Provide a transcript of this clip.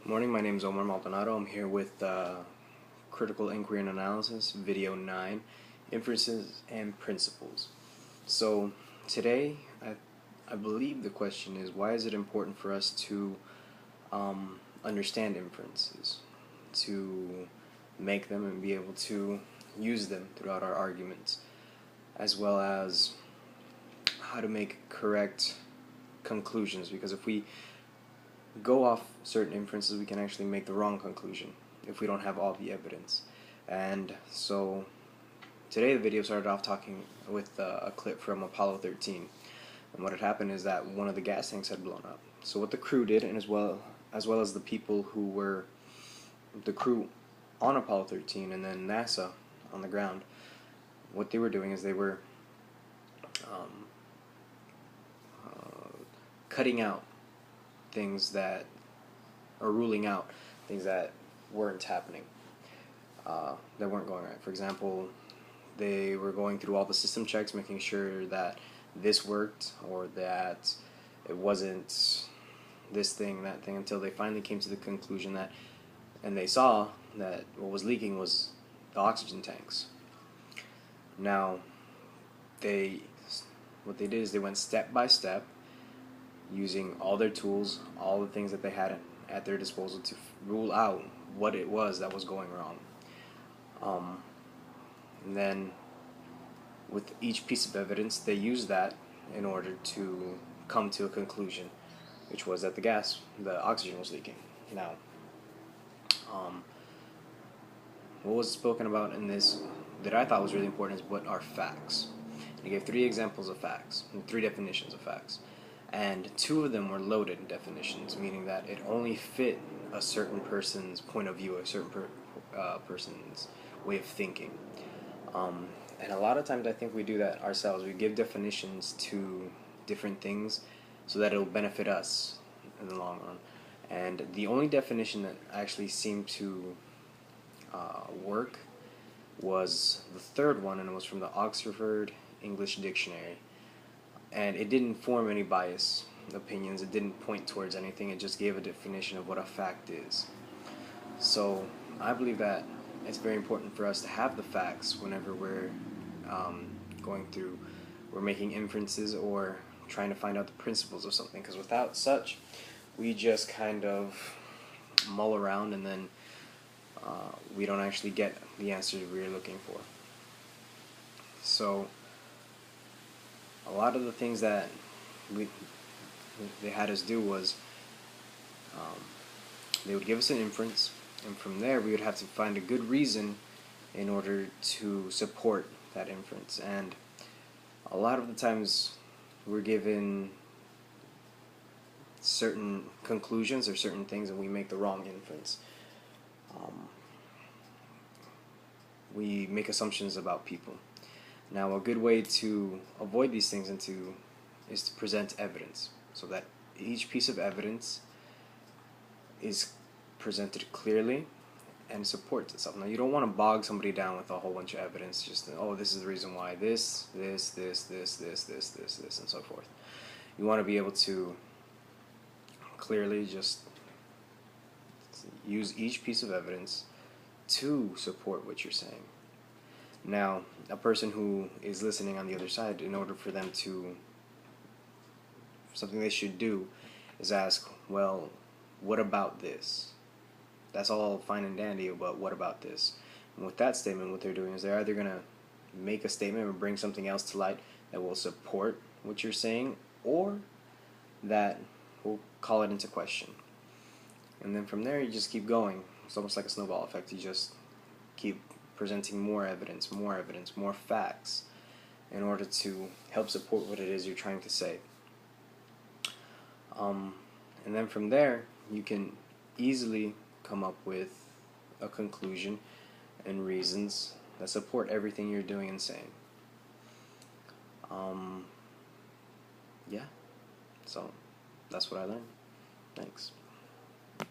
Morning, my name is Omar Maldonado. I'm here with Critical Inquiry and Analysis, Video 9, Inferences and Principles. So, today, I believe the question is, why is it important for us to understand inferences, to make them and be able to use them throughout our arguments, as well as how to make correct conclusions, because if we go off certain inferences, we can actually make the wrong conclusion if we don't have all the evidence. And so today the video started off talking with a clip from Apollo 13, and what had happened is that one of the gas tanks had blown up. So what the crew did, and as well as the people who were the crew on Apollo 13 and then NASA on the ground, what they were doing is they were cutting out things that, or ruling out things that weren't happening, that weren't going right. For example, they were going through all the system checks, making sure that this worked or that it wasn't this thing, that thing, until they finally came to the conclusion that, and they saw that what was leaking was the oxygen tanks. Now, what they did is they went step by step, using all their tools, all the things that they had at their disposal to rule out what it was that was going wrong. And then with each piece of evidence, they used that in order to come to a conclusion, which was that the oxygen was leaking. Now, what was spoken about in this that I thought was really important is what are facts. He gave 3 examples of facts, and 3 definitions of facts. And 2 of them were loaded definitions, meaning that it only fit a certain person's point of view, a certain person's way of thinking. And a lot of times I think we do that ourselves. We give definitions to different things so that it'll benefit us in the long run. And the only definition that actually seemed to work was the 3rd one, and it was from the Oxford English Dictionary. And it didn't form any bias opinions, it didn't point towards anything, it just gave a definition of what a fact is. So I believe that it's very important for us to have the facts whenever we're we're making inferences or trying to find out the principles of something, because without such, we just kind of mull around and then we don't actually get the answers we're looking for. So a lot of the things that they had us do was they would give us an inference, and from there we would have to find a good reason in order to support that inference. And a lot of the times we're given certain conclusions or certain things and we make the wrong inference. We make assumptions about people. Now, a good way to avoid these things is to present evidence, so that each piece of evidence is presented clearly and supports itself. Now, you don't want to bog somebody down with a whole bunch of evidence, just, oh, this is the reason why this, and so forth. You want to be able to clearly just use each piece of evidence to support what you're saying. Now, a person who is listening on the other side, in order for them to, something they should do is ask, well, what about this? That's all fine and dandy, but what about this? And with that statement, what they're doing is they're either going to make a statement or bring something else to light that will support what you're saying, or that will call it into question. And then from there, you just keep going. It's almost like a snowball effect. You just keep presenting more evidence, more facts, in order to help support what it is you're trying to say. And then from there, you can easily come up with a conclusion and reasons that support everything you're doing and saying. Yeah, so that's what I learned. Thanks.